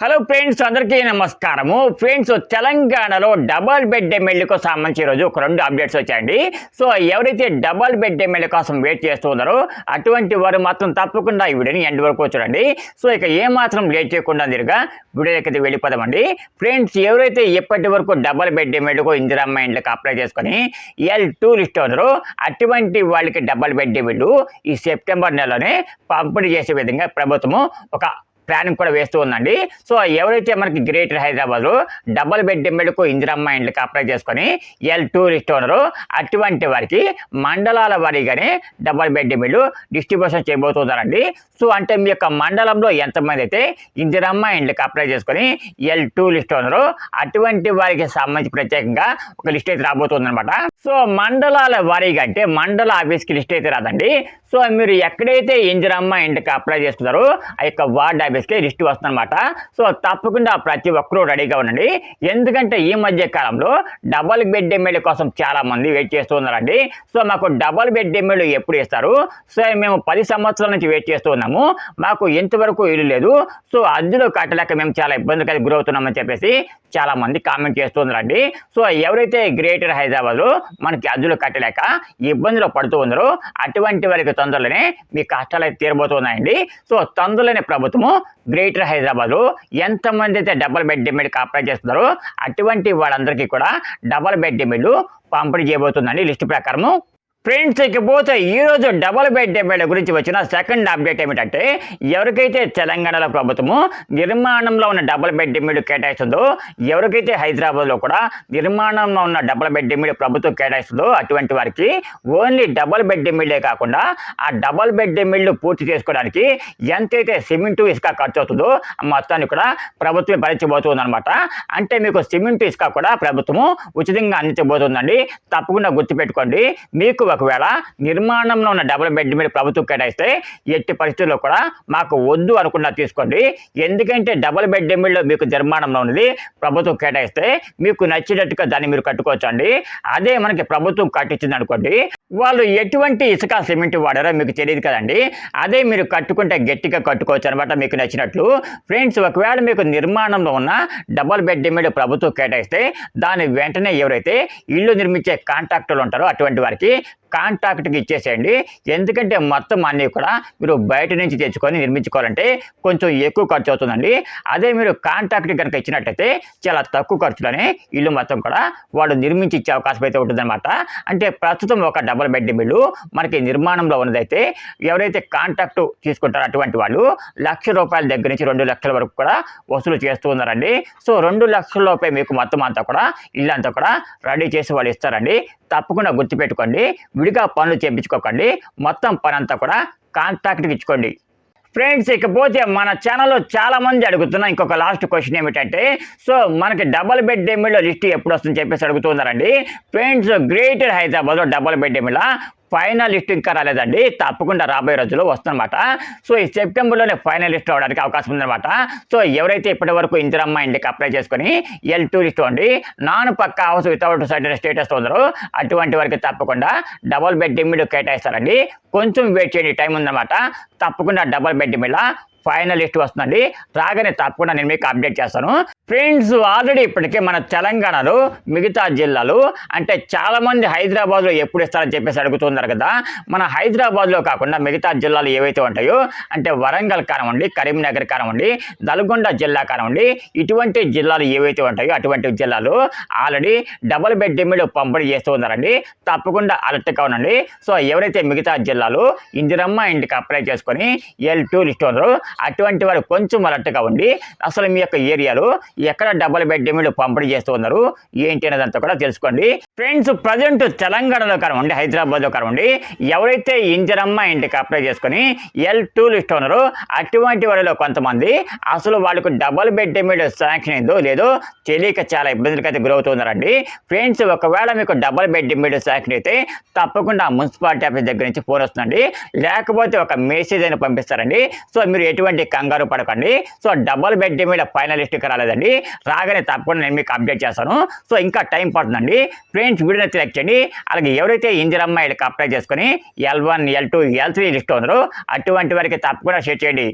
Hello friends, అందరికీ నమస్కారము. Friends, తెలంగాణలో డబల్ బెడ్ ఎమ్మెల్యేకు సంబంధించి ఈరోజు ఒక 2 అప్డేట్స్ వచ్చాయండి. సో ఎవరైతే డబల్ బెడ్ ఎమ్మెల్యే కోసం వెయిట్ చేస్తూ ఉన్నారో అటువంటి వారు మాత్రం తప్పకుండా ఈ వీడియోని ఎండ్ వరకు చూడండి. సో ఇక ఏమాత్రం లేట్ చేయకుండా నేరుగా వీడియోకి వెళ్ళిపోదామండి. ఫ్రెండ్స్, ఎవరైతే ఇప్పటి వరకు డబల్ బెడ్ ఎమ్మెల్యేకు ఇందిరమ్మ ఇండ్లకు అప్లై చేసుకొని L2 లిస్ట్ ఉన్నారో అటువంటి వాళ్ళకి డబల్ బెడ్ ఎమ్మెల్యే ఈ సెప్టెంబర్ నెలలోనే పంపిణీ చేసే విధంగా ప్రభుత్వము ఒక ప్లానింగ్ కూడా వేస్తూ ఉందండి. సో ఎవరైతే మనకి గ్రేటర్ హైదరాబాద్లో డబల్ బెడ్ ఎమ్మెల్యేకు ఇందిరమ్మ ఇండ్లకి అప్లై చేసుకొని L2 లిస్ట్ ఉన్నారో అటువంటి వారికి మండలాల వారీగానే డబల్ బెడ్ ఎమ్మెల్యే డిస్ట్రిబ్యూషన్ చేయబోతున్నారండి. సో అంటే మీ యొక్క మండలంలో ఎంతమంది అయితే ఇందిరమ్మ ఇండ్లకి అప్లై చేసుకొని L2 లిస్ట్ ఉన్నారో అటువంటి వారికి సంబంధించి ప్రత్యేకంగా ఒక లిస్ట్ అయితే రాబోతుందన్నమాట. సో మండలాల వారీగా అంటే మండల ఆఫీస్కి లిస్ట్ అయితే రాదండి. సో మీరు ఎక్కడైతే ఇందిరమ్మ ఇంటికి అప్లై చేసుకున్నారో ఆ యొక్క వార్డ్ ఆఫీస్కి లిస్ట్ వస్తుందన్నమాట. సో తప్పకుండా ప్రతి ఒక్కరూ రెడీగా ఉండండి. ఎందుకంటే ఈ మధ్య కాలంలో డబల్ బెడ్ ఎమ్మెల్యే కోసం చాలా మంది వెయిట్ చేస్తూ ఉన్నారండి. సో మాకు డబల్ బెడ్ ఎమ్మెల్యే ఎప్పుడు ఇస్తారు? సో మేము 10 సంవత్సరాల నుంచి వెయిట్ చేస్తూ ఉన్నాము, మాకు ఇంతవరకు ఇల్లు లేదు, సో అద్దెలు కట్టలేక మేము చాలా ఇబ్బందికి గురవుతున్నామని చెప్పేసి చాలా మంది కామెంట్ చేస్తున్నారండి. సో ఎవరైతే గ్రేటర్ హైదరాబాద్లో మనకి అద్దెలు కట్టలేక ఇబ్బందులు పడుతూ ఉన్నారో అటువంటి వారికి తొందరలోనే మీ కష్టాలు అయితే తీరబోతున్నాయండి. సో తొందరలోనే ప్రభుత్వము గ్రేటర్ హైదరాబాద్లో ఎంతమంది అయితే డబల్ బెడ్ ఎమ్మెల్యేకి అప్లై చేస్తున్నారో అటువంటి వాళ్ళందరికీ కూడా డబల్ బెడ్ ఎమ్మెల్యే పంపిణీ చేయబోతుందండి లిస్టు ప్రకారము. ఫ్రెండ్స్, ఇకపోతే ఈరోజు డబల్ బెడ్ ఎమ్మెల్యే గురించి వచ్చిన సెకండ్ అప్డేట్ ఏమిటంటే ఎవరికైతే తెలంగాణలో ప్రభుత్వము నిర్మాణంలో ఉన్న డబల్ బెడ్ ఎమ్మెల్యే కేటాయిస్తుందో, ఎవరికైతే హైదరాబాద్లో కూడా నిర్మాణంలో ఉన్న డబల్ బెడ్ ఎమ్మెల్యే ప్రభుత్వం కేటాయిస్తుందో అటువంటి వారికి ఓన్లీ డబల్ బెడ్ ఎమ్మెల్యే కాకుండా ఆ డబల్ బెడ్ ఎమ్మెల్యే పూర్తి చేసుకోవడానికి ఎంతైతే సిమెంటు ఇసుక ఖర్చు అవుతుందో మొత్తాన్ని కూడా ప్రభుత్వం భరించబోతుంది అనమాట. అంటే మీకు సిమెంటు ఇసుక కూడా ప్రభుత్వము ఉచితంగా అందించబోతుందండి. తప్పకుండా గుర్తుపెట్టుకోండి. మీకు ఒకవేళ నిర్మాణంలో ఉన్న డబుల్ బెడ్ మీద ప్రభుత్వం కేటాయిస్తే ఎట్టి పరిస్థితుల్లో కూడా మాకు వద్దు అనుకున్నా తీసుకోండి. ఎందుకంటే డబుల్ బెడ్ ఎమ్మెల్యే మీకు నిర్మాణంలో ఉన్నది ప్రభుత్వం కేటాయిస్తే మీకు నచ్చినట్టుగా దాన్ని మీరు కట్టుకోవచ్చు అండి. అదే మనకి ప్రభుత్వం కట్టించింది అనుకోండి, వాళ్ళు ఎటువంటి ఇసుక సిమెంట్ వాడారో మీకు తెలియదు కదండి. అదే మీరు కట్టుకుంటే గట్టిగా కట్టుకోవచ్చు అనమాట మీకు నచ్చినట్లు. ఫ్రెండ్స్, ఒకవేళ మీకు నిర్మాణంలో ఉన్న డబుల్ బెడ్ ఎమ్మెల్యే ప్రభుత్వం కేటాయిస్తే దాని వెంటనే ఎవరైతే ఇల్లు నిర్మించే కాంట్రాక్టర్లు ఉంటారో అటువంటి వారికి కాంట్రాక్ట్కి ఇచ్చేసేయండి. ఎందుకంటే మొత్తం అన్నీ కూడా మీరు బయట నుంచి తెచ్చుకొని నిర్మించుకోవాలంటే కొంచెం ఎక్కువ ఖర్చు అవుతుందండి. అదే మీరు కాంట్రాక్ట్ కనుక ఇచ్చినట్టయితే చాలా తక్కువ ఖర్చులోనే ఇల్లు మొత్తం కూడా వాళ్ళు నిర్మించి ఇచ్చే అవకాశం అయితే ఉంటుందన్నమాట. అంటే ప్రస్తుతం ఒక డబుల్ బెడ్ ఇల్లు మనకి నిర్మాణంలో ఉన్నదైతే ఎవరైతే కాంట్రాక్ట్ తీసుకుంటారో అటువంటి వాళ్ళు ₹1,00,000 దగ్గర నుంచి 2 లక్షల వరకు కూడా వసూలు చేస్తూ ఉన్నారండి. సో 2 లక్షల లోపే మీకు మొత్తం అంతా కూడా ఇల్లు అంతా కూడా రెడీ చేసి వాళ్ళు ఇస్తారండి. తప్పకుండా గుర్తుపెట్టుకోండి. విడిగా పనులు చేయించుకోకండి, మొత్తం పని అంతా కూడా కాంట్రాక్ట్కి ఇచ్చుకోండి. ఫ్రెండ్స్, ఇకపోతే మన ఛానల్లో చాలా మంది అడుగుతున్న ఇంకొక లాస్ట్ క్వశ్చన్ ఏమిటంటే, సో మనకి డబల్ బెడ్ ఎమ్మెల్యే లిస్ట్ ఎప్పుడు వస్తుందని చెప్పేసి అడుగుతున్నారండి. ఫ్రెండ్స్, గ్రేటర్ హైదరాబాద్లో double bed MLA final list ఇంకా రాలేదండి. తప్పకుండా రాబోయే రోజుల్లో వస్తుందన్నమాట. సో ఈ సెప్టెంబర్లోనే ఫైనల్ లిస్ట్ రావడానికి అవకాశం ఉందన్నమాట. సో ఎవరైతే ఇప్పటి వరకు ఇందిరమ్మ ఇంటికి అప్లై చేసుకొని L2 లిస్ట్ ఉండి నాన్ పక్కా హౌస్ వితౌట్ సర్టిఫికేట్ స్టేటస్ ఉందరో అటువంటి వారికి తప్పకుండా డబల్ బెడ్ ఎమ్మెల్యే కేటాయిస్తారండి. కొంచెం వెయిట్ చేయండి, టైం ఉందన్నమాట. తప్పకుండా double bed MLA final list వస్తుందండి. రాగానే తప్పకుండా నేను మీకు అప్డేట్ చేస్తాను. ఫ్రెండ్స్, ఆల్రెడీ ఇప్పటికే మన తెలంగాణలో మిగతా జిల్లాలు అంటే చాలామంది హైదరాబాద్లో ఎప్పుడు ఇస్తారని చెప్పేసి అడుగుతున్నారు కదా. మన హైదరాబాద్లో కాకుండా మిగతా జిల్లాలు ఏవైతే ఉంటాయో అంటే వరంగల్ కానివ్వండి, కరీంనగర్ కానివ్వండి, నల్గొండ జిల్లా కానివ్వండి, ఇటువంటి జిల్లాలు ఏవైతే ఉంటాయో అటువంటి జిల్లాలు ఆల్రెడీ డబల్ బెడ్ ఎమ్మెల్యే పంపిణీ చేస్తూ ఉన్నారండి. తప్పకుండా అలర్ట్గా ఉండండి. సో ఎవరైతే మిగతా జిల్లాలు ఇందిరమ్మ ఇంటికి అప్లై చేసుకొని L2 లిస్ట్ ఉన్నారో అటువంటి వారు కొంచెం అలర్ట్గా ఉండి అసలు మీ యొక్క ఏరియాలో ఎక్కడ డబల్ బెడ్ ఎమ్మెల్యే పంపిణీ చేస్తూ ఉన్నారు ఏంటి అనేదంతా కూడా తెలుసుకోండి. ఫ్రెండ్స్, ప్రజెంట్ తెలంగాణలో కానివ్వండి, హైదరాబాద్లో కానివ్వండి, ఎవరైతే ఇందిరమ్మ ఇంటికి అప్లై చేసుకొని L2 లిస్ట్ ఉన్నారో అటువంటి వారిలో కొంతమంది అసలు వాళ్ళకు డబల్ బెడ్ ఎమ్మెల్యే శాంక్షన్ అయిందో లేదో తెలియక చాలా ఇబ్బందులకి అయితే గురవుతున్నారండి. ఫ్రెండ్స్, ఒకవేళ మీకు డబల్ బెడ్ ఎమ్మెల్యే శాంక్షన్ అయితే తప్పకుండా మున్సిపాలిటీ ఆఫీస్ దగ్గర నుంచి ఫోన్ వస్తుందండి, లేకపోతే ఒక మెసేజ్ అయినా పంపిస్తారండి. సో మీరు ఎటువంటి కంగారు పడకండి. So double bed MLA final లిస్ట్కి రాలేదండి. రాగానే తప్పకుండా నేను మీకు అప్డేట్ చేస్తాను. సో ఇంకా టైం పడుతుందండి. ఫ్రెండ్స్, వీడియోని సెలెక్ట్ చేయండి. అలాగే ఎవరైతే ఇందిరమ్మ ఇళ్ళకి అప్లై చేసుకొని L1, L2, L3 లిస్ట్ ఉన్నారో అటువంటి వారికి తప్పకుండా షేర్ చేయండి.